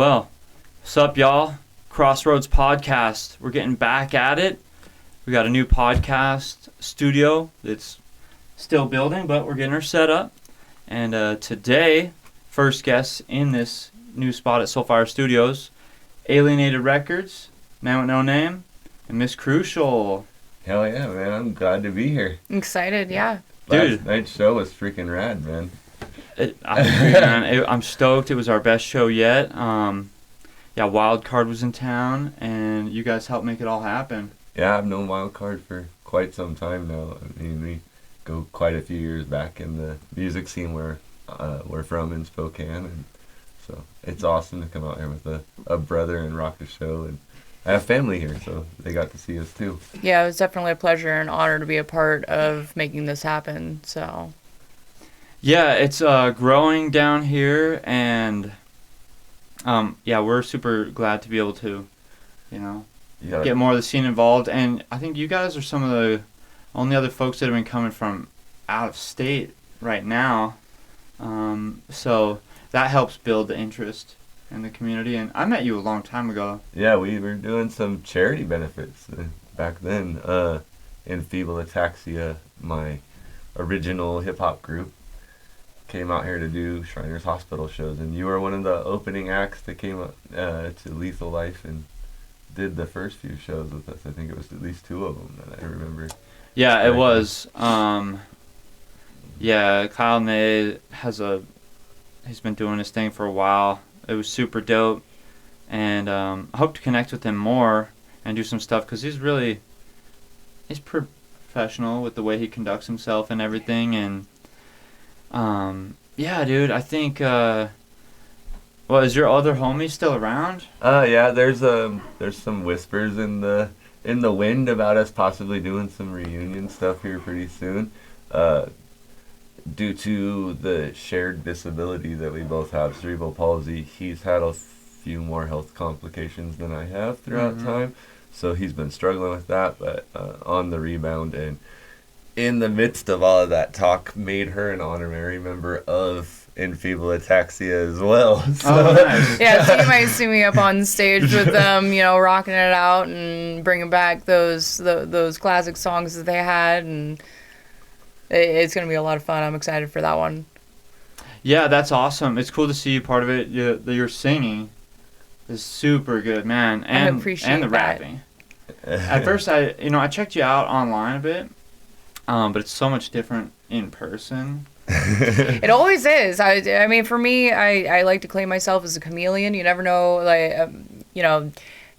Well, what's up, y'all? XROADZ podcast. We're getting back at it. We got a new podcast studio that's still building, but we're getting her set up. And today, first guest in this new spot at Soulfire Studios, ALIEN8ED Records, Manwitnoname, and Miss Crooshal. Hell yeah, man. I'm glad to be here. Excited, yeah. Dude. Last night's show was freaking rad, man. I agree, man. I'm stoked. It was our best show yet. Yeah, Wildcard was in town, and you guys helped make it all happen. Yeah, I've known Wildcard for quite some time now. I mean, we go quite a few years back in the music scene where we're from in Spokane, and so it's awesome to come out here with a brother and rock the show. And I have family here, so they got to see us too. Yeah, it was definitely a pleasure and honor to be a part of making this happen. So. Yeah, it's growing down here, and yeah, we're super glad to be able to, get more of the scene involved. And I think you guys are some of the only other folks that have been coming from out of state right now. So that helps build the interest in the community. And I met you a long time ago. Yeah, we were doing some charity benefits back then. In Feeble Ataxia, my original hip-hop group came out here to do Shriners Hospital shows, and you were one of the opening acts that came up to Lethal Life and did the first few shows with us. I think it was at least 2 of them that I remember. Yeah, it was. Yeah, Kyle Ney he's been doing his thing for a while. It was super dope, and I hope to connect with him more and do some stuff, because he's professional with the way he conducts himself and everything. And yeah, dude, I think, is your other homie still around? Yeah, there's some whispers in the wind about us possibly doing some reunion stuff here pretty soon. Due to the shared disability that we both have, cerebral palsy, he's had a few more health complications than I have throughout time, so he's been struggling with that, but on the rebound. And in the midst of all of that talk, made her an honorary member of Enfeeble Ataxia as well. So. Oh, nice. Yeah, so you might see me up on stage with them, rocking it out and bringing back those classic songs that they had, and it's going to be a lot of fun. I'm excited for that one. Yeah, that's awesome. It's cool to see you part of it. Your singing is super good, man, and I appreciate the that. rapping. At first, I checked you out online a bit. But it's so much different in person. It always is. I mean, for me, I like to claim myself as a chameleon. You never know,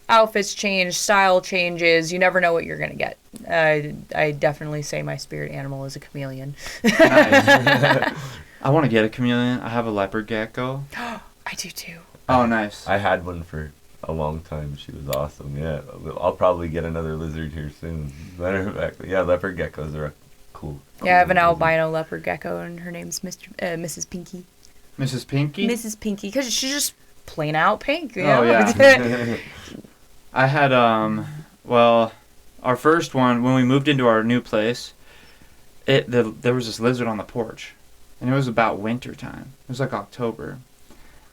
outfits change, style changes. You never know what you're going to get. I definitely say my spirit animal is a chameleon. Nice. I want to get a chameleon. I have a leopard gecko. I do too. Oh, nice. I had one for a long time. She was awesome. Yeah, I'll probably get another lizard here soon. Matter of fact, yeah, leopard geckos are cool. Yeah, I have an albino leopard gecko, and her name's Mrs. Pinky. Mrs. Pinky? Mrs. Pinky, because she's just plain out pink. Oh, yeah. I had, our first one, when we moved into our new place, there was this lizard on the porch, and it was about winter time. It was like October.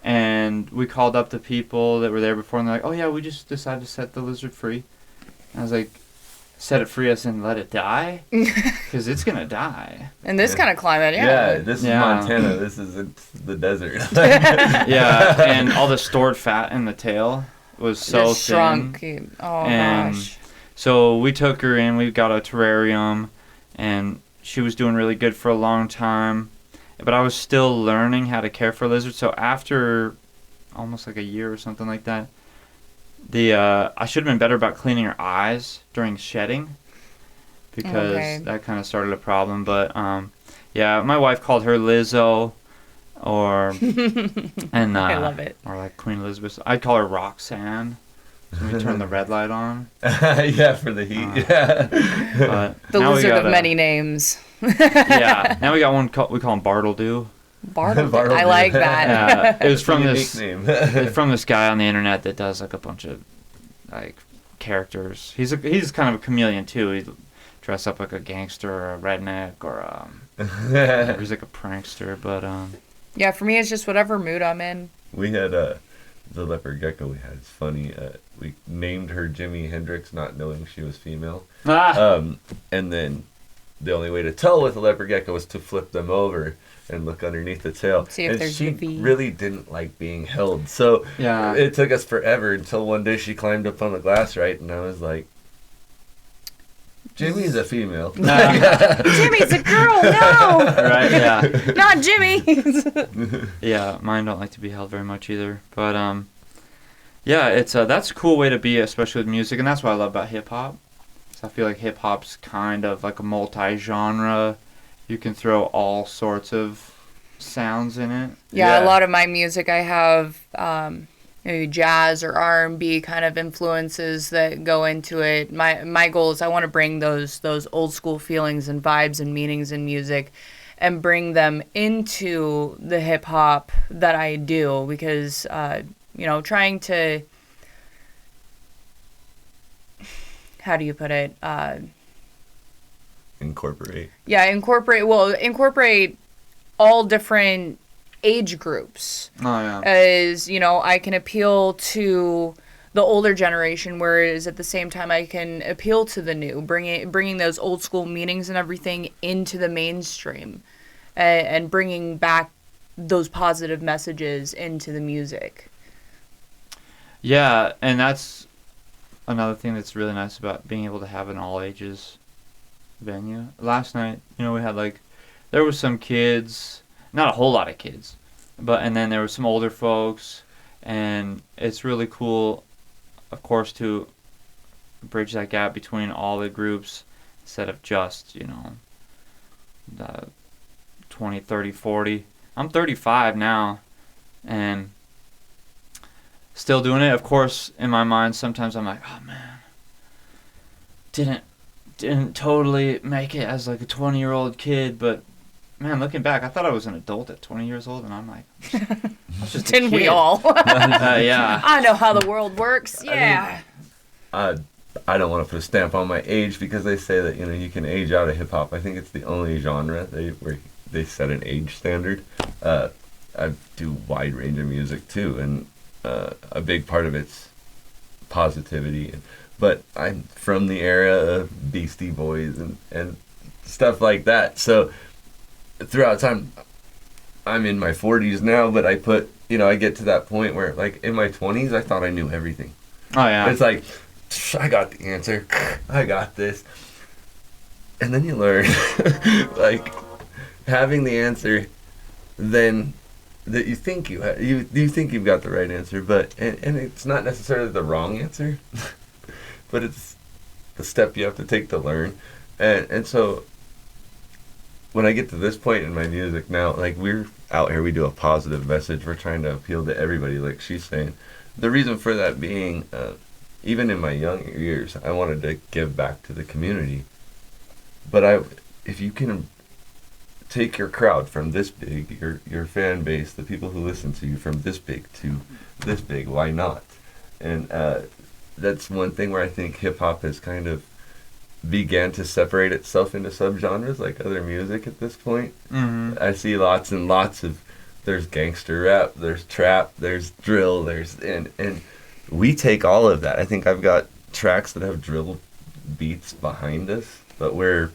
And we called up the people that were there before, and they're like, oh, yeah, we just decided to set the lizard free. And I was like, set it free as in let it die? Because it's going to die. In this kind of climate, yeah. Yeah, this is Montana. This isn't the desert. Yeah, and all the stored fat in the tail was so just thin. Shrunk. Oh, and gosh. So we took her in. We got a terrarium, and she was doing really good for a long time. But I was still learning how to care for lizards. So after almost like a year or something like that, I should have been better about cleaning her eyes during shedding, because that kind of started a problem. But yeah, my wife called her Lizzo, and I love it. or like Queen Elizabeth. I'd call her Roxanne. So we turn the red light on. Yeah, for the heat. But the lizard of many names. Yeah, now we got one. We call him Bartledew. Bartledew. I like that. Yeah, it was from this from this guy on the internet that does like a bunch of like characters. He's kind of a chameleon too. He dress up like a gangster or a redneck or he's like a prankster. But yeah, for me it's just whatever mood I'm in. We had the leopard gecko we had is funny. We named her Jimi Hendrix, not knowing she was female. And then the only way to tell with a leopard gecko was to flip them over and look underneath the tail. See if and there's she a V. really didn't like being held. So Yeah. it took us forever until one day she climbed up on the glass, right? And I was like, Jimmy's a female. Jimmy's a girl, no! Right, yeah. Not Jimmy! Yeah, mine don't like to be held very much either. But, yeah, it's that's a cool way to be, especially with music, and that's what I love about hip-hop. So I feel like hip-hop's kind of like a multi-genre. You can throw all sorts of sounds in it. Yeah, Yeah. a lot of my music I have maybe jazz or R&B kind of influences that go into it. My goal is I want to bring those old school feelings and vibes and meanings in music and bring them into the hip hop that I do, because trying to, how do you put it? Incorporate. Yeah, incorporate all different age groups. Oh, yeah. As I can appeal to the older generation, whereas at the same time I can appeal to the new, bringing those old school meanings and everything into the mainstream, and bringing back those positive messages into the music. Yeah, and that's another thing that's really nice about being able to have an all ages venue. Last night, we had there was some kids, not a whole lot of kids, and then there were some older folks, and it's really cool, of course, to bridge that gap between all the groups instead of just, the 20, 30, 40. I'm 35 now, and still doing it. Of course, in my mind, sometimes I'm like, oh man, didn't totally make it as like a 20-year-old kid, but man, looking back, I thought I was an adult at 20 years old, and I'm like, I was just a Didn't we kid. all? Yeah. I know how the world works. Yeah. I don't want to put a stamp on my age because they say that you can age out of hip hop. I think it's the only genre where they set an age standard. I do wide range of music too, and a big part of it's positivity. But I'm from the era of Beastie Boys and stuff like that. So throughout time, I'm in my 40s now, but I get to that point where, like, in my 20s, I thought I knew everything. Oh, yeah. It's like, I got the answer. I got this. And then you learn, like, having the answer, then that you think you think you've got the right answer, but and it's not necessarily the wrong answer, but it's the step you have to take to learn. And so when I get to this point in my music now, like, we're out here, we do a positive message. We're trying to appeal to everybody, like she's saying. The reason for that being, even in my younger years, I wanted to give back to the community. But if you can take your crowd from this big, your fan base, the people who listen to you, from this big to this big, why not? And that's one thing where I think hip-hop has kind of began to separate itself into subgenres like other music at this point. Mm-hmm. I see lots and lots of, there's gangster rap, there's trap, there's drill, and we take all of that. I think I've got tracks that have drill beats behind us, but we're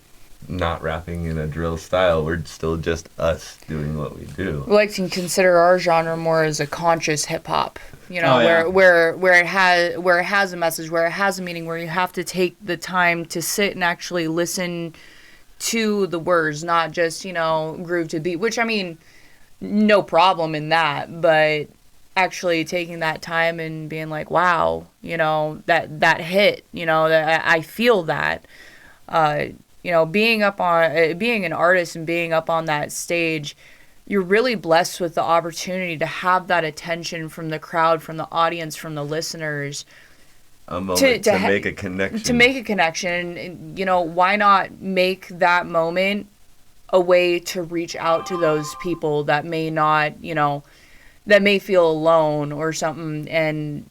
not rapping in a drill style. We're still just us doing what we do. We like to consider our genre more as a conscious hip hop. Oh, yeah. where it has a message, where it has a meaning, where you have to take the time to sit and actually listen to the words, not just, groove to beat, which, I mean, no problem in that, but actually taking that time and being like, wow, that hit, that I feel that, being an artist and being up on that stage, you're really blessed with the opportunity to have that attention from the crowd, from the audience, from the listeners. A moment to make a connection. To make a connection. And, why not make that moment a way to reach out to those people that may not, that may feel alone or something, and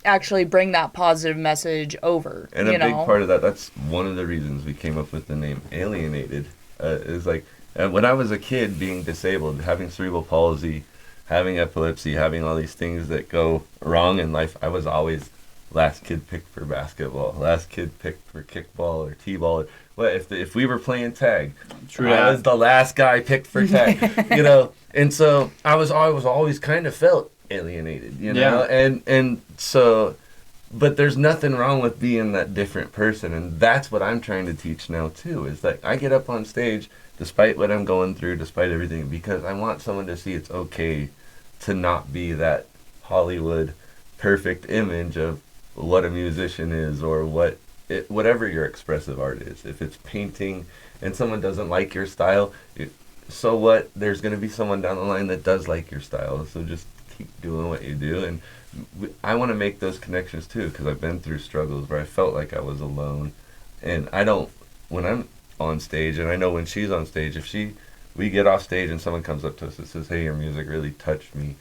actually bring that positive message over. And a big part of that's one of the reasons we came up with the name ALIEN8ED. Is like, when I was a kid, being disabled, having cerebral palsy, having epilepsy, having all these things that go wrong in life, I was always last kid picked for basketball, last kid picked for kickball or t-ball. Well, if we were playing tag, True I that. was the last guy picked for tag, you know. And so I was always kind of felt alienated, you know. And so, but there's nothing wrong with being that different person, and that's what I'm trying to teach now too. Is that I get up on stage despite what I'm going through, despite everything, because I want someone to see it's okay to not be that Hollywood perfect image of what a musician is, or whatever your expressive art is. If it's painting and someone doesn't like your style, so what? There's going to be someone down the line that does like your style. So just keep doing what you do. And I want to make those connections too, because I've been through struggles where I felt like I was alone. And I don't, when I'm on stage, and I know when she's on stage, we get off stage and someone comes up to us and says, hey, your music really touched me,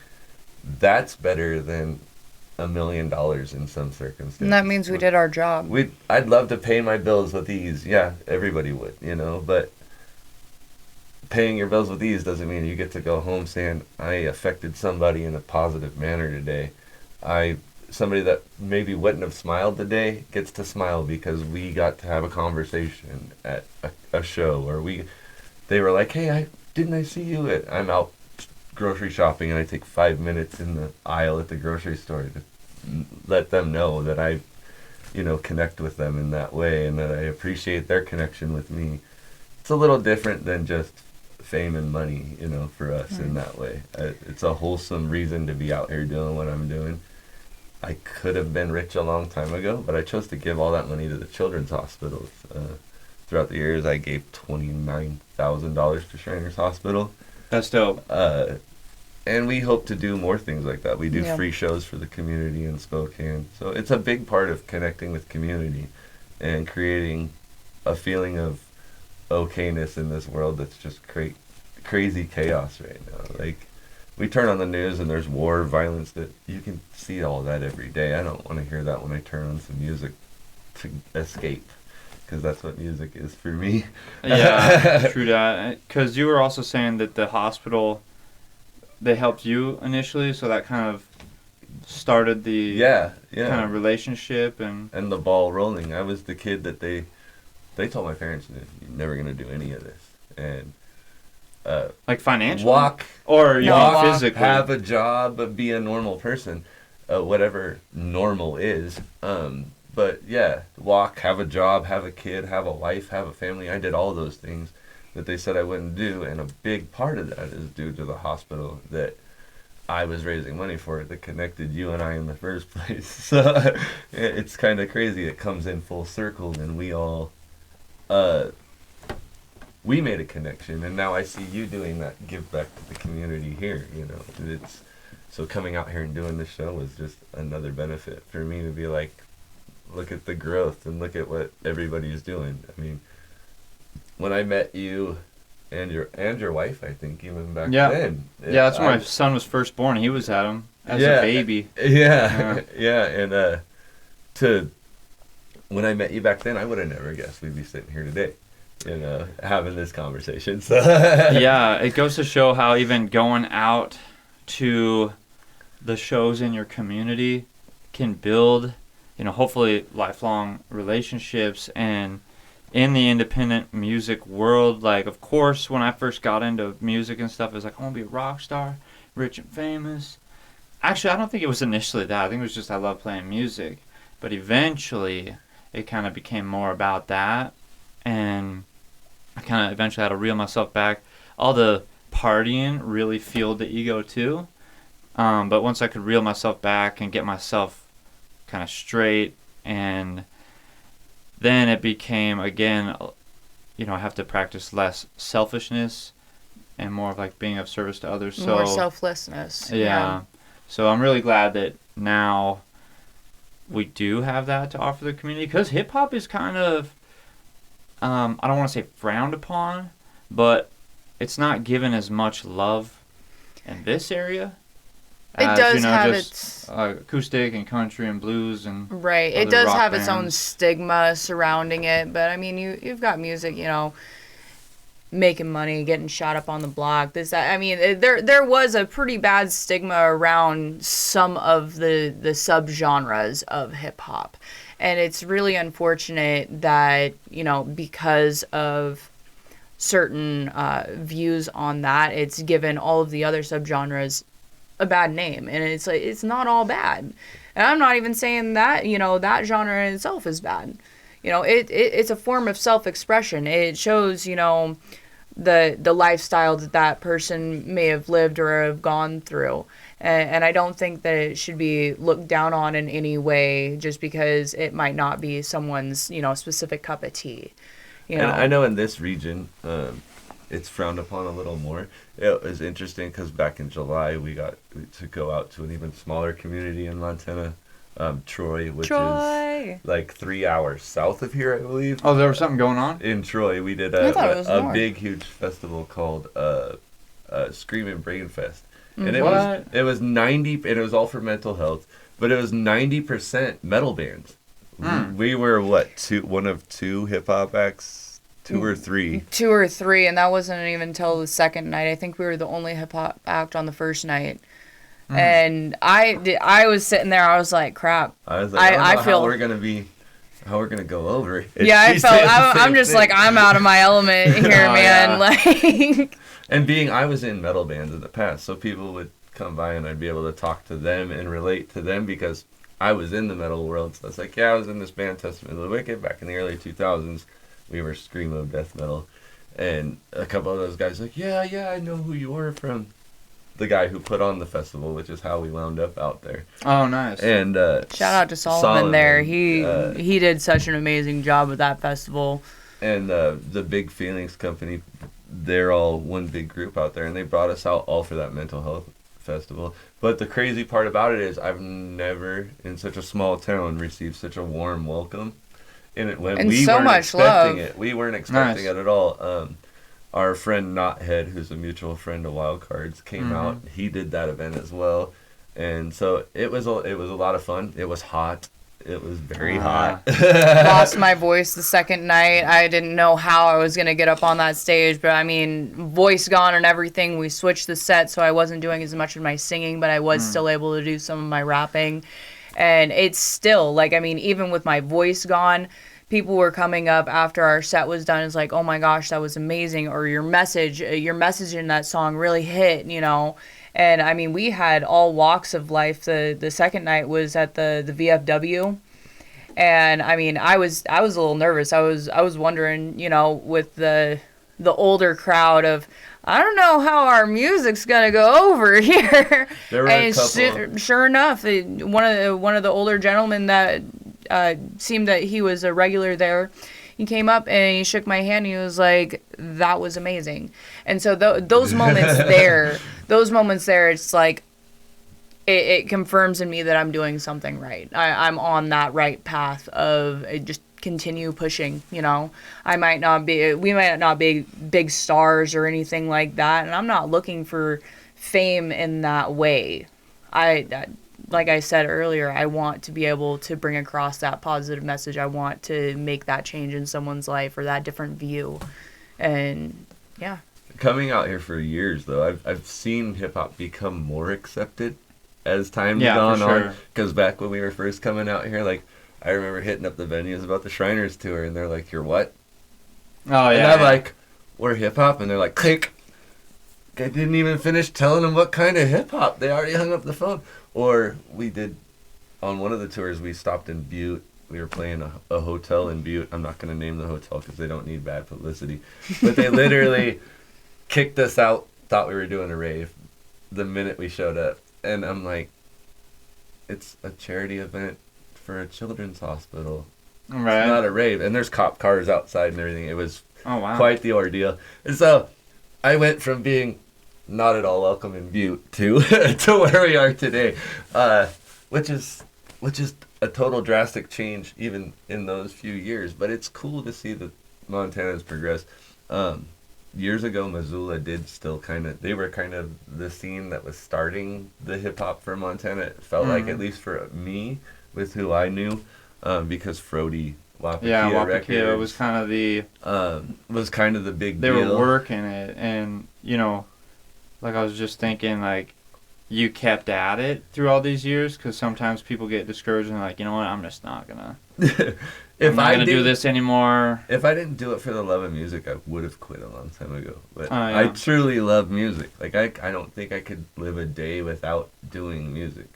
that's better than $1 million in some circumstances. And that means we did our job. I'd love to pay my bills with ease. Yeah, everybody would, you know, but paying your bills with ease doesn't mean you get to go home saying, I affected somebody in a positive manner today. Somebody that maybe wouldn't have smiled today gets to smile because we got to have a conversation at a show, or they were like, hey, didn't I see you I'm out grocery shopping, and I take 5 minutes in the aisle at the grocery store to let them know that I, connect with them in that way, and that I appreciate their connection with me. It's a little different than just fame and money, for us in that way. It's a wholesome reason to be out here doing what I'm doing. I could have been rich a long time ago, but I chose to give all that money to the children's hospitals. Throughout the years, I gave $29,000 to Shriners Hospital. That's dope. And we hope to do more things like that. We do Yeah. free shows for the community in Spokane. So it's a big part of connecting with community and creating a feeling of okayness in this world that's just crazy chaos right now. Like, we turn on the news and there's war, violence, that you can see all that every day. I don't want to hear that when I turn on some music to escape, because that's what music is for me. Yeah, true that. Because you were also saying that the hospital, they helped you initially, so that kind of started the Yeah. kind of relationship and the ball rolling. I was the kid that they told my parents, you're never going to do any of this. And like financially, walk, or you No, mean physically. have a job, be a normal person, whatever normal is. But yeah, walk, have a job, have a kid, have a wife, have a family. I did all those things that they said I wouldn't do, and a big part of that is due to the hospital that I was raising money for, that connected you and I in the first place. So it's kind of crazy. It comes in full circle, and we all we made a connection, and now I see you doing that give back to the community here. It's so coming out here and doing this show was just another benefit for me to be like, look at the growth and look at what everybody's doing. I mean, when I met you and your wife, I think even back then. Yeah, that's when my son was first born. He was at him as a baby. Yeah, and when I met you back then, I would have never guessed we'd be sitting here today, having this conversation. So Yeah, it goes to show how even going out to the shows in your community can build, hopefully lifelong relationships. And in the independent music world, like, of course, when I first got into music and stuff, it was like, I want to be a rock star, rich and famous. Actually, I don't think it was initially that. I think it was just I love playing music. But eventually, it kind of became more about that. And I kind of eventually had to reel myself back. All the partying really fueled the ego, too. But once I could reel myself back and get myself kind of straight, and then it became, again, I have to practice less selfishness and more of like being of service to others. So More selflessness. yeah. So I'm really glad that now we do have that to offer the community, because hip hop is kind of, I don't want to say frowned upon, but it's not given as much love in this area. It does have just its acoustic and country and blues and right. It other does rock have its own bands. stigma surrounding it, but I mean, you've got music, making money, getting shot up on the block. I mean, there was a pretty bad stigma around some of the subgenres of hip hop, and it's really unfortunate that, you know, because of certain views on that, it's given all of the other subgenres a bad name, and it's like, it's not all bad. And I'm not even saying that, you know, that genre in itself is bad. You know, it's a form of self-expression. It shows, you know, the lifestyle that person may have lived or have gone through. And I don't think that it should be looked down on in any way just because it might not be someone's, you know, specific cup of tea. You know? And I know in this region, it's frowned upon a little more. It was interesting because back in July, we got to go out to an even smaller community in Montana, Troy, which is like 3 hours south of here, I believe. Oh, there was something going on? In Troy, we did a big, huge festival called Screamin' Brain Fest. And it was 90, and it was all for mental health, but it was 90% metal bands. We were one of two hip hop acts? Two or three, and that wasn't even until the second night. I think we were the only hip hop act on the first night, and I was sitting there. I was like, "Crap!" I was like, I feel how we're gonna go over. I'm just like, I'm out of my element here, man. Like, and I was in metal bands in the past, so people would come by and I'd be able to talk to them and relate to them because I was in the metal world. So I was like, I was in this band Testament of the Wicked back in the early 2000s. We were screamo death metal, and a couple of those guys like, yeah, I know who you were from. The guy who put on the festival, which is how we wound up out there. Oh, nice. And shout out to Solomon there. He did such an amazing job with that festival. And the Big Feelings Company, they're all one big group out there, and they brought us out all for that mental health festival. But the crazy part about it is I've never, in such a small town, received such a warm welcome. When we weren't expecting it. We weren't expecting it at all. Our friend Knothead, who's a mutual friend of Wild Cards, came out. He did that event as well, and so it was a lot of fun. It was hot. It was very hot. Lost my voice the second night. I didn't know how I was gonna get up on that stage, but I mean, voice gone and everything. We switched the set, so I wasn't doing as much of my singing, but I was still able to do some of my rapping. And it's still, like, I mean, even with my voice gone, people were coming up after our set was done. It's like, oh my gosh, that was amazing. Or your message in that song really hit, you know. And I mean, we had all walks of life. The second night was at the VFW. And I mean, I was a little nervous. I was wondering, you know, with the older crowd of, I don't know how our music's gonna go over here. There were a couple. Sure enough, one of the older gentlemen that seemed that he was a regular there, he came up and he shook my hand. And he was like, "That was amazing." And so those moments there, it's like it confirms in me that I'm doing something right. I'm on that right path of just continue pushing, you know. We might not be big stars or anything like that, and I'm not looking for fame in that way. Like I said earlier, I want to be able to bring across that positive message. I want to make that change in someone's life or that different view. And yeah. Coming out here for years though, I've seen hip hop become more accepted as time's gone on. Because back when we were first coming out here, like, I remember hitting up the venues about the Shriners tour, and they're like, "You're what?" Oh, yeah. And I'm like, "We're hip hop," and they're like, "Click." I didn't even finish telling them what kind of hip hop. They already hung up the phone. Or we did, on one of the tours, we stopped in Butte. We were playing a hotel in Butte. I'm not going to name the hotel because they don't need bad publicity. But they literally kicked us out, thought we were doing a rave the minute we showed up. And I'm like, it's a charity event for a children's hospital. Right. It's not a rave. And there's cop cars outside and everything. It was quite the ordeal. And so I went from being not at all welcome in Butte to where we are today, which is a total drastic change even in those few years. But it's cool to see that Montana's progressed. Years ago, Missoula did still they were kind of the scene that was starting the hip hop for Montana. It felt like, at least for me, with who I knew, because Frody Wapakia Wapakia Records was kind of the big they deal. were working it, and like I was just thinking, like you kept at it through all these years, because sometimes people get discouraged and like, you know what, I'm just not gonna. I'm not gonna do this anymore. If I didn't do it for the love of music, I would have quit a long time ago. But Yeah. I truly love music. Like I don't think I could live a day without doing music.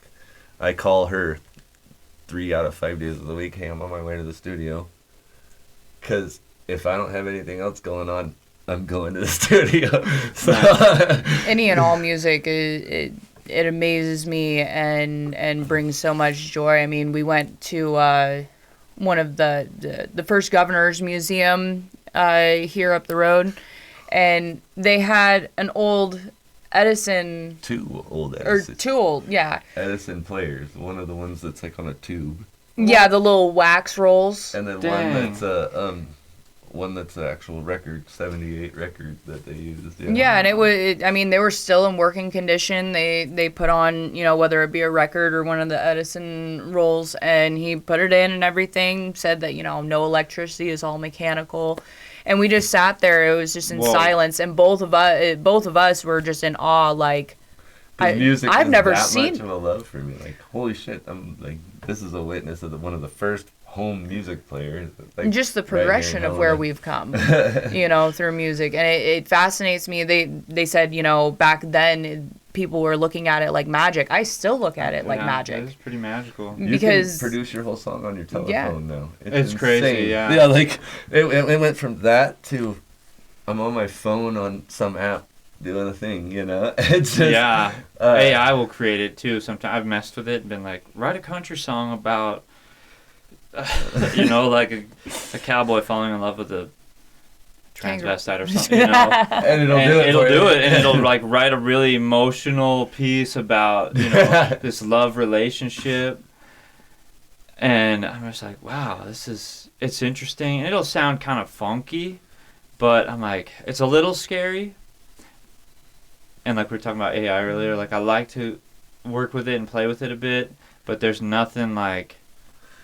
I call her 3 out of 5 days of the week. Hey, I'm on my way to the studio. Because if I don't have anything else going on, I'm going to the studio. So Any and all music, it amazes me and brings so much joy. I mean, we went to one of the first Governor's Museum here up the road, and they had an old Edison, two old or Edison. two old, yeah. Edison players. One of the ones that's like on a tube. Yeah, the little wax rolls. And then Dang. one that's an actual record, 78 record that they used. Yeah, and I mean, they were still in working condition. They put on, whether it be a record or one of the Edison rolls, and he put it in and everything, said that, no electricity, is all mechanical. And we just sat there. It was just in Whoa. silence, and both of us were just in awe. Like, Music I've is never that seen. much of a love for me. Like, holy shit! I'm like, this is a witness of one of the first home music players. Like, Just the right here in progression of where Helena. we've come, through music, and it fascinates me. They said, back then people were looking at it like magic. I still look at it like magic. It's pretty magical. You because- can produce your whole song on your telephone Yeah. now. It's crazy, insane. yeah. Yeah, like it went from that to I'm on my phone on some app doing a thing. It's just Yeah, AI will create it too. Sometimes I've messed with it and been like, write a country song about, like a cowboy falling in love with a transvestite or something. and it'll do it. It'll for do you. it, and it'll like write a really emotional piece about this love relationship. And I'm just like, wow, it's interesting. And it'll sound kind of funky, but I'm like, it's a little scary. And like we were talking about AI earlier, like I like to work with it and play with it a bit, but there's nothing like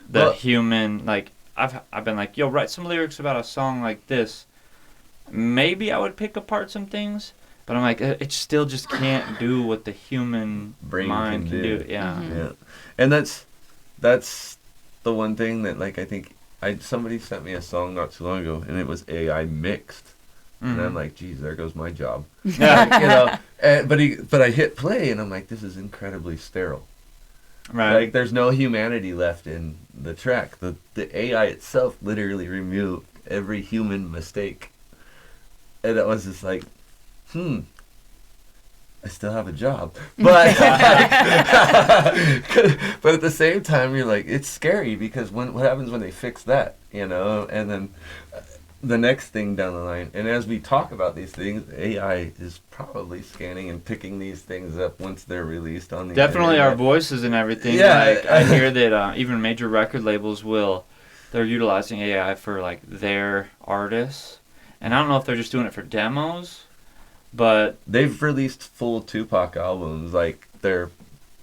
the Well- human. Like I've been like, yo, write some lyrics about a song like this. Maybe I would pick apart some things, but I'm like, it still just can't do what the human Brain mind can can do. do. Yeah. Mhm. Yeah, and that's the one thing that like I think somebody sent me a song not too long ago, and it was AI mixed. And I'm Mhm. like, geez, there goes my job. Yeah. But I hit play, and I'm like, this is incredibly sterile. Right. Like, there's no humanity left in the track. The AI itself literally removed every human mistake. And it was just like, I still have a job. But but at the same time, you're like, it's scary because what happens when they fix that, And then the next thing down the line, and as we talk about these things, AI is probably scanning and picking these things up once they're released on the Definitely internet. our voices and everything. Yeah. Like, I hear that even major record labels they're utilizing AI for like their artists. And I don't know if they're just doing it for demos, but They've released full Tupac albums. Like,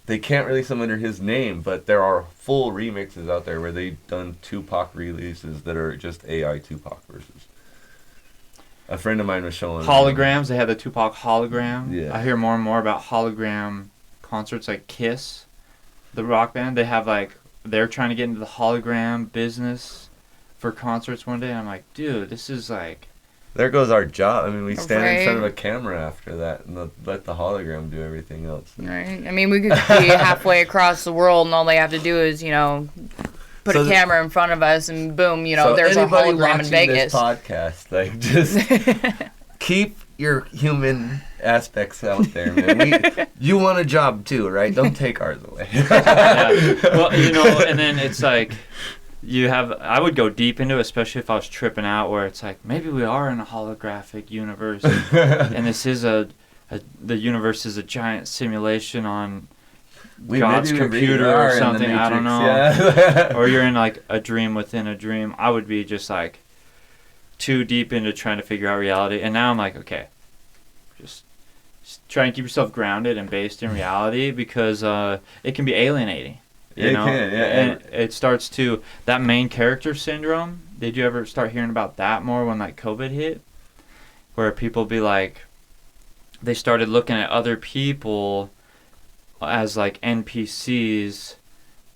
they can't release them under his name, but there are full remixes out there where they've done Tupac releases that are just AI Tupac verses. A friend of mine was showing holograms, they have the Tupac hologram. Yeah. I hear more and more about hologram concerts, like Kiss, the rock band. They have like, they're trying to get into the hologram business for concerts one day. And I'm like, dude, this is like, There goes our job. I mean, we stand in front of Right. a camera after that and let the hologram do everything else. Right. I mean, we could be halfway across the world, and all they have to do is, put So a the- camera in front of us, and boom, So there's a anybody hologram in watching Vegas. This podcast, like, just keep your human aspects out there, man. You want a job too, right? Don't take ours away. yeah. Well, and then it's like, I would go deep into it, especially if I was tripping out, where it's like, maybe we are in a holographic universe, and this is the universe is a giant simulation on God's maybe we computer really are or in the something. I don't know. Matrix, yeah. Or you're in like a dream within a dream. I would be just like too deep into trying to figure out reality. And now I'm like, okay, just try and keep yourself grounded and based in reality, because it can be alienating. You It know, can, yeah. and it starts to that main character syndrome. Did you ever start hearing about that more when like COVID hit, where people be like, they started looking at other people as like NPCs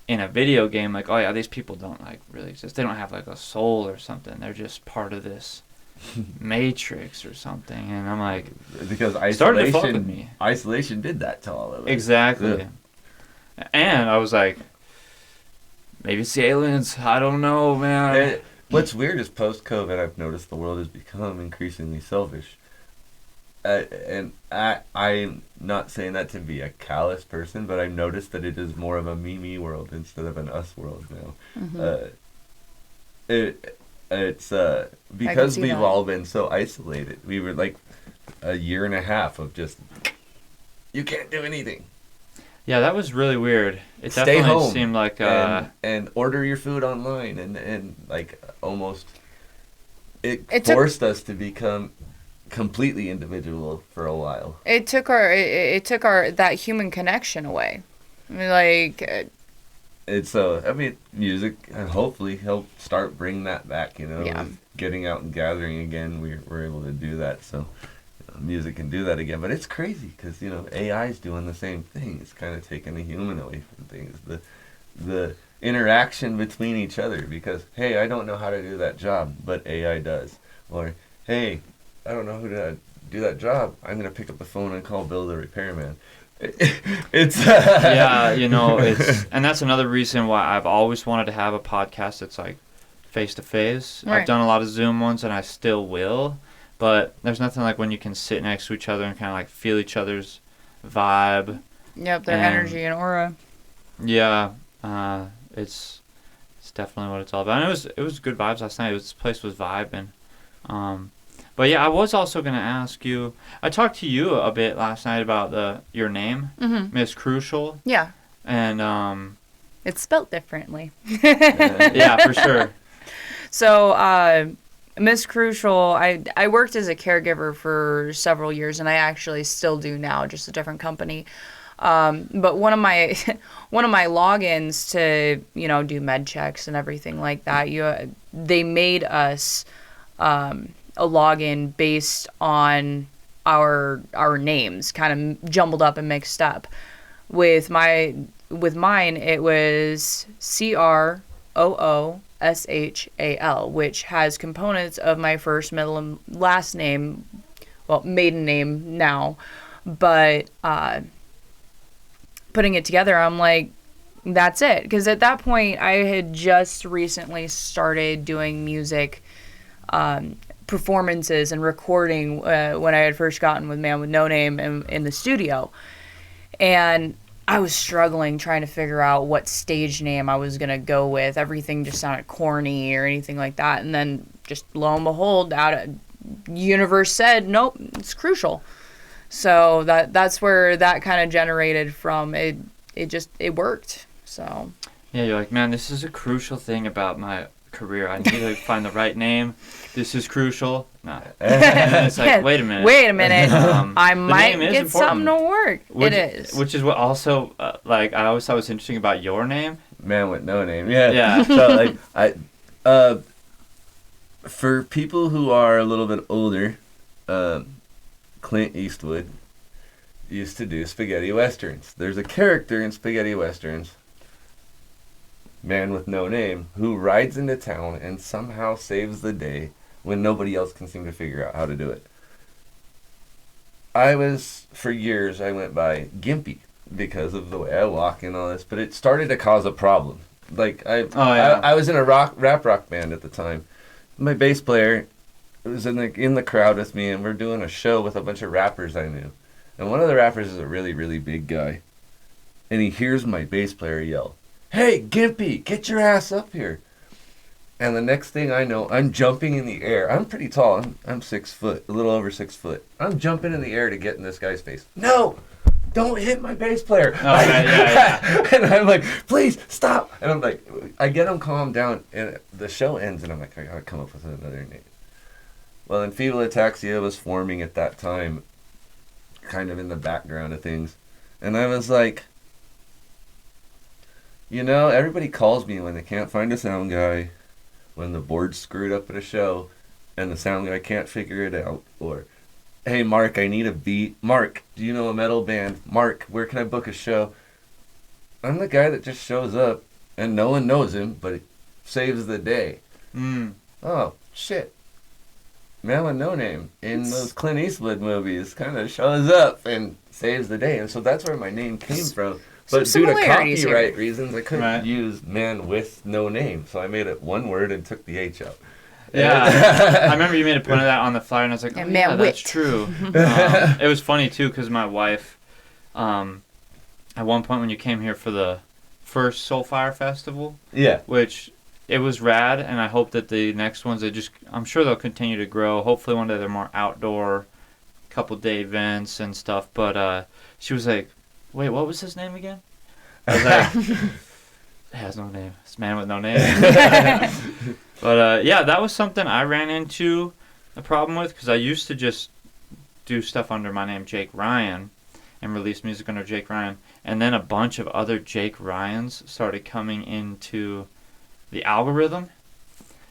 in a video game, like, oh yeah, these people don't like really exist. They don't have like a soul or something. They're just part of this matrix or something. And I'm like, because started to fuck with me. Isolation did that to all of us. Exactly. Yeah. And I was like, maybe it's the aliens. I don't know, man. And what's weird is post-COVID, I've noticed the world has become increasingly selfish. And I'm not saying that to be a callous person, but I've noticed that it is more of a me world instead of an us world now. Mhm. It's because see we've that. all been so isolated. We were like a year and a half of just, you can't do anything. Yeah, that was really weird. It Stay definitely home seemed like and order your food online and like almost it It took- forced us to become completely individual for a while. It took our that human connection away. I mean, like, It's I mean, music hopefully helped start bringing that back. You know, Yeah. with getting out and gathering again. We're able to do that. So music can do that again. But it's crazy because AI is doing the same thing. It's kind of taking the human away from things. The interaction between each other. Because hey, I don't know how to do that job, but AI does. Or hey, I don't know who to do that job. I'm gonna pick up the phone and call Bill the repairman. It's yeah, it's and that's another reason why I've always wanted to have a podcast that's like face to face. Right. I've done a lot of Zoom ones and I still will, but there's nothing like when you can sit next to each other and kind of like feel each other's vibe. yep, their And- energy and aura. Yeah, it's definitely what it's all about. And it was good vibes last night. This place was vibing. But yeah, I was also gonna ask you. I talked to you a bit last night about your name, Mhm. Miss Crooshal, Yeah, and it's spelt differently. yeah, for sure. So, Miss Crooshal, I worked as a caregiver for several years, and I actually still do now, just a different company. But one of my logins to do med checks and everything like that, they made us a login based on our names, kind of jumbled up and mixed up. With mine, it was CROOSHAL, which has components of my first, middle, and last name, well, maiden name now, but putting it together, I'm like, that's it. Because at that point, I had just recently started doing music performances and recording when I had first gotten with Manwitnoname in the studio. And I was struggling trying to figure out what stage name I was going to go with. Everything just sounded corny or anything like that. And then just lo and behold, universe said, nope, it's Crooshal. So that's where that kind of generated from. It worked. So Yeah, you're like, man, this is a crucial thing about my career. I need to find the right name. This is crucial. Nah. And then it's like, wait a minute. Wait a minute. I the might name is get important. something to work. Which, it is. Which is what also, I always thought was interesting about your name. Man with no name. Yeah. Yeah. So for people who are a little bit older, Clint Eastwood used to do spaghetti westerns. There's a character in spaghetti westerns, Man with No Name, who rides into town and somehow saves the day when nobody else can seem to figure out how to do it. For years, I went by Gimpy because of the way I walk and all this, but it started to cause a problem. Like, I was in a rap rock band at the time. My bass player was in the crowd with me, and we're doing a show with a bunch of rappers I knew. And one of the rappers is a really, really big guy. And he hears my bass player yell, "Hey, Gimpy, get your ass up here." And the next thing I know, I'm jumping in the air. I'm pretty tall. I'm 6 foot, a little over 6 foot. I'm jumping in the air to get in this guy's face. No! Don't hit my bass player. Oh, yeah. And I'm like, please, stop. And I'm like, I get him calmed down, and the show ends, and I'm like, I gotta come up with another name. Well, then fetal ataxia was forming at that time, kind of in the background of things. And I was like, you know, everybody calls me when they can't find a sound guy, when the board's screwed up at a show, and the sound guy can't figure it out, or, hey, Mark, I need a beat. Mark, do you know a metal band? Mark, where can I book a show? I'm the guy that just shows up, and no one knows him, but it saves the day. Mm. Oh, shit. Manwitnoname in those Clint Eastwood movies kind of shows up and saves the day. And so that's where my name came from. But due to similarities copyright here. reasons, I couldn't use man with no name. So I made it one word and took the H out. Yeah. I remember you made a point of that on the flyer, and I was like, oh, yeah, Manwit. that's true. It was funny, too, because my wife, at one point when you came here for the first Soulfire Festival, Yeah. which it was rad, and I hope that the next ones, I'm sure they'll continue to grow. Hopefully one day they're more outdoor, couple day events and stuff. But she was like, wait, what was his name again? I was like, it has no name. It's Man with No Name. But yeah, that was something I ran into a problem with, because I used to just do stuff under my name, Jake Ryan, and release music under Jake Ryan. And then a bunch of other Jake Ryans started coming into the algorithm.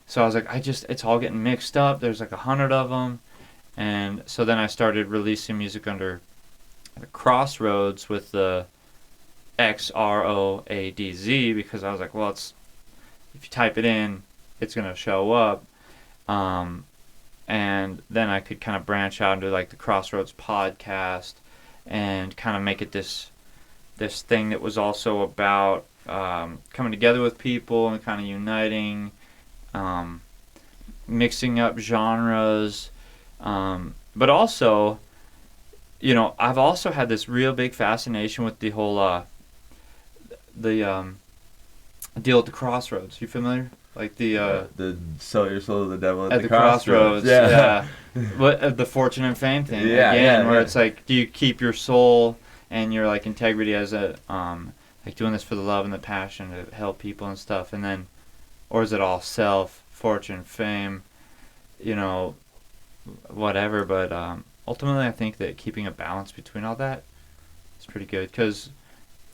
So I was like, it's all getting mixed up. There's like 100 of them. And so then I started releasing music under XROADZ with the XROADZ, because I was like, well, if you type it in, it's going to show up. And then I could kind of branch out into like the XROADZ podcast and kind of make it this thing that was also about coming together with people and kind of uniting, mixing up genres, but also, you know, I've also had this real big fascination with the whole deal at the crossroads. You familiar? Like the sell your soul to the devil at the crossroads. Yeah. What the fortune and fame thing. Yeah, again, where yeah. it's like, do you keep your soul and your like integrity as a like doing this for the love and the passion to help people and stuff, and then, or is it all self, fortune, fame, you know, whatever. But ultimately, I think that keeping a balance between all that is pretty good, because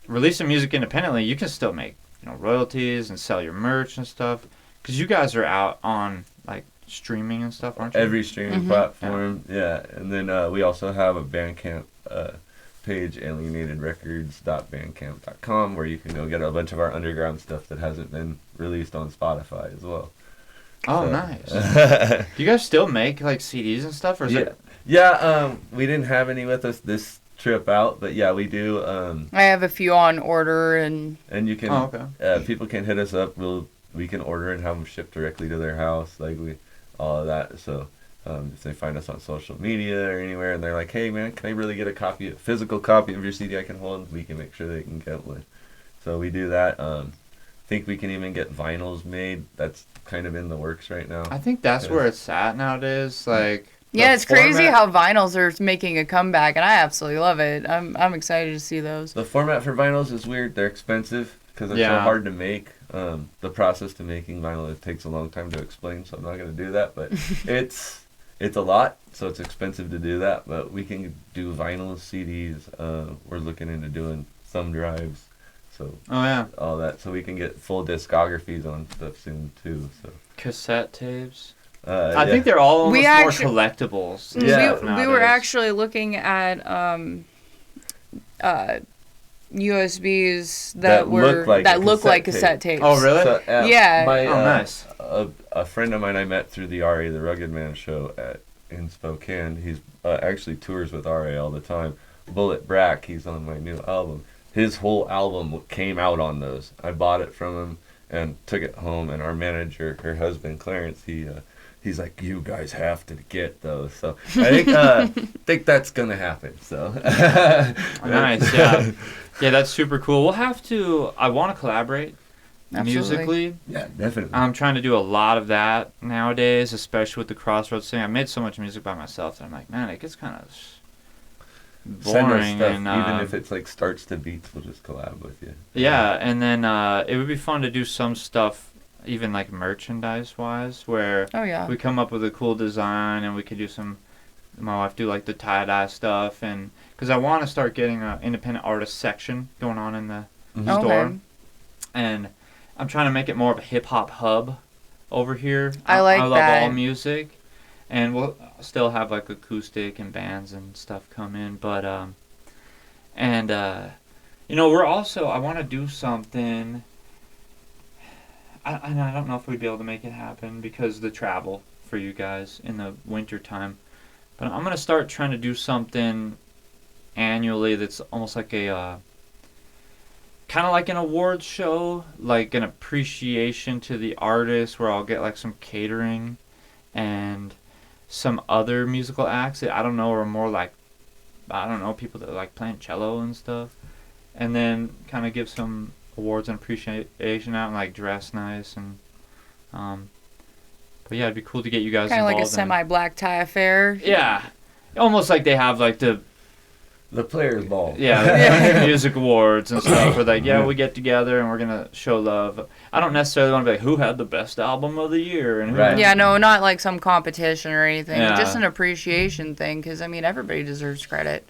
releasing music independently, you can still make, you know, royalties and sell your merch and stuff, because you guys are out on like streaming and stuff, aren't you? Every streaming platform, yeah. And then we also have a Bandcamp page, ALIEN8EDrecords.bandcamp.com, where you can go get a bunch of our underground stuff that hasn't been released on Spotify as well. Oh, So. nice. Do you guys still make like CDs and stuff, or is it? Yeah, we didn't have any with us this trip out, but yeah, we do. I have a few on order, and And you can, Oh, okay. people can hit us up. We can order and have them shipped directly to their house, all of that. So if they find us on social media or anywhere, and they're like, "Hey, man, can I really get a physical copy of your CD I can hold?" We can make sure they can get one. So we do that. Think we can even get vinyls made. That's kind of in the works right now. I think that's where it's at nowadays. Like, yeah, the it's crazy format- how vinyls are making a comeback, and I absolutely love it. I'm excited to see those. The format for vinyls is weird. They're expensive because they're so Yeah. hard to make. The process to making vinyl, it takes a long time to explain, so I'm not going to do that. But it's a lot, so it's expensive to do that. But we can do vinyl CDs. We're looking into doing thumb drives, so Oh yeah, all that, so we can get full discographies on stuff soon too. So cassette tapes. yeah. I think they're all We almost actu- more collectibles. and Yeah. stuff We were nowadays. actually looking at USBs that look like a look like cassette cassette tapes. Oh really? So, Yeah. My, Oh, nice. A friend of mine I met through the RA, the Rugged Man show in Spokane. He's actually tours with RA all the time. Bullet Brack, he's on my new album. His whole album came out on those. I bought it from him and took it home. And our manager, her husband Clarence, he's like, "You guys have to get those." So I think that's gonna happen. So Nice, yeah. Yeah, that's super cool. We'll have to. I want to collaborate Absolutely. musically. Yeah, definitely. I'm trying to do a lot of that nowadays, especially with the Crossroads thing. I made so much music by myself that I'm like, man, it gets kind of Send us boring. stuff, And even if it's like starts to beats, we'll just collab with you. yeah, and then it would be fun to do some stuff, even like merchandise-wise, where Oh yeah. we come up with a cool design and we could do some. My wife do like the tie-dye stuff, and because I want to start getting an independent artist section going on in the Mhm. store. Okay. and I'm trying to make it more of a hip hop hub over here. I like I love that. all music, and we'll still have like acoustic and bands and stuff come in, but you know, we're also, I want to do something. I don't know if we'd be able to make it happen because of the travel for you guys in the winter time. But I'm going to start trying to do something annually that's almost like a kind of like an awards show, like an appreciation to the artist, where I'll get like some catering and some other musical acts that I don't know are more like, I don't know, people that are like playing cello and stuff, and then kind of give some awards and appreciation out and like dress nice and but yeah, it'd be cool to get you guys Kind of involved like a semi-black tie affair. yeah, almost like they have like the players ball. yeah, the music awards and stuff where like, yeah, we get together and we're gonna show love. I don't necessarily want to be like, who had the best album of the year, and who Right. Yeah, no, not like some competition or anything. Yeah. Just an appreciation thing, because, I mean, everybody deserves credit.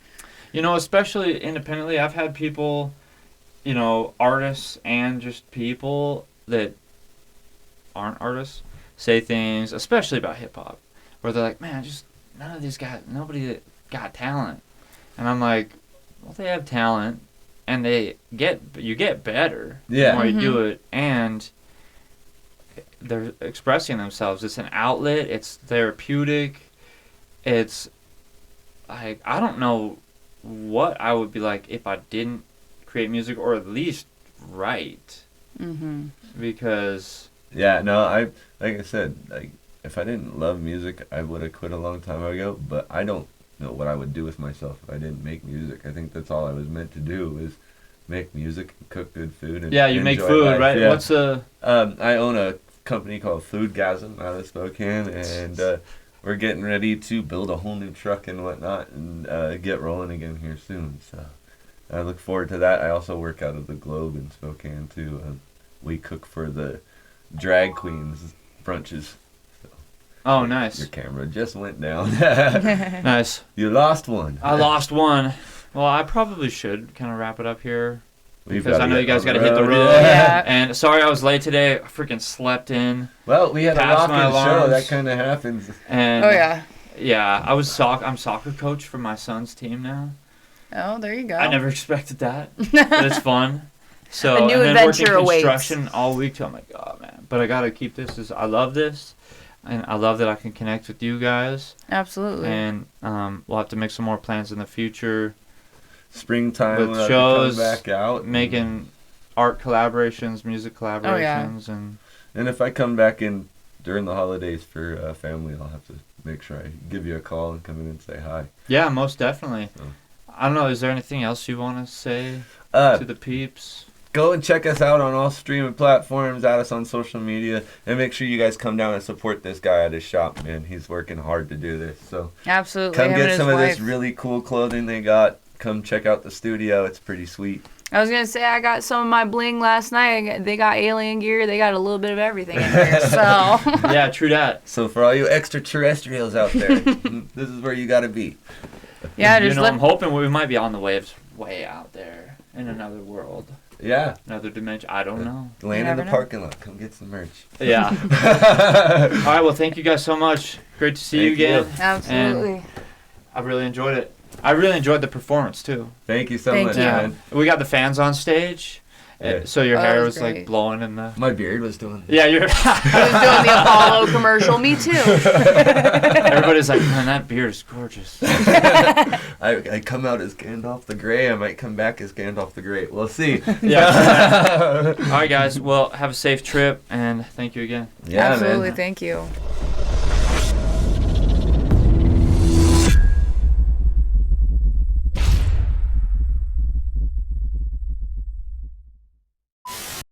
You know, especially independently, I've had people, you know, artists and just people that aren't artists say things, especially about hip hop, where they're like, man, just none of these guys, nobody that got talent. And I'm like, well, they have talent, and you get better Yeah. the more you do it, and they're expressing themselves. It's an outlet. It's therapeutic. It's like, I don't know what I would be like if I didn't create music, or at least write, Mm-hmm. because Yeah, no, like I said, like if I didn't love music, I would have quit a long time ago. But I don't know what I would do with myself if I didn't make music. I think that's all I was meant to do, is make music and cook good food. And yeah, you make enjoy food, life. right? Yeah. What's the I own a company called Foodgasm out of Spokane, and we're getting ready to build a whole new truck and whatnot, and get rolling again here soon. So I look forward to that. I also work out of the Globe in Spokane too. We cook for the drag queens brunches. oh, nice, Your camera just went down. nice. You lost one. I lost one. Well, I probably should kind of wrap it up here. We've Because gotta I know get you guys on got to hit the road. Yeah. And sorry I was late today. I freaking slept in. Well, we had a Past my rocking show. alarms. That kind of happens. And Oh, yeah. yeah, I'm soccer coach for my son's team now. Oh, there you go. I never expected that, but it's fun. So A new and then working adventure awaits. construction all week till I'm like, oh man. But I gotta keep this. I love this, and I love that I can connect with you guys. Absolutely. And we'll have to make some more plans in the future, Springtime With we'll have to shows, come back out. making art collaborations, music collaborations, and And if I come back in during the holidays for family, I'll have to make sure I give you a call and come in and say hi. yeah, most definitely. Oh. I don't know. Is there anything else you want to say Uh, to the peeps? Go and check us out on all streaming platforms, add us on social media, and make sure you guys come down and support this guy at his shop, man. He's working hard to do this. So Absolutely. come Him and get his some of this wife. really cool clothing they got. Come check out the studio. It's pretty sweet. I was going to say, I got some of my bling last night. They got alien gear. They got a little bit of everything in here. So, Yeah, true that. So for all you extraterrestrials out there, this is where you got to be. yeah, You just know, let I'm hoping we might be on the waves way out there in another world, Yeah. another dimension. I don't know. Land in never the know. parking lot. Come get some merch. Yeah. All right. Well, thank you guys so much. Great to see you Thank you. again. Absolutely. I really enjoyed it. I really enjoyed the performance too. Thank you so Thank much, you. man. We got the fans on stage, Yeah. so your Oh, hair that was was like great. blowing in the. My beard was doing Yeah, you're. I was doing the Apollo commercial. Me too. Everybody's like, man, that beard is gorgeous. I come out as Gandalf the Grey. I might come back as Gandalf the Great. We'll see. Yeah. All right, guys. Well, have a safe trip, and thank you again. Yeah, Absolutely. man. Thank you.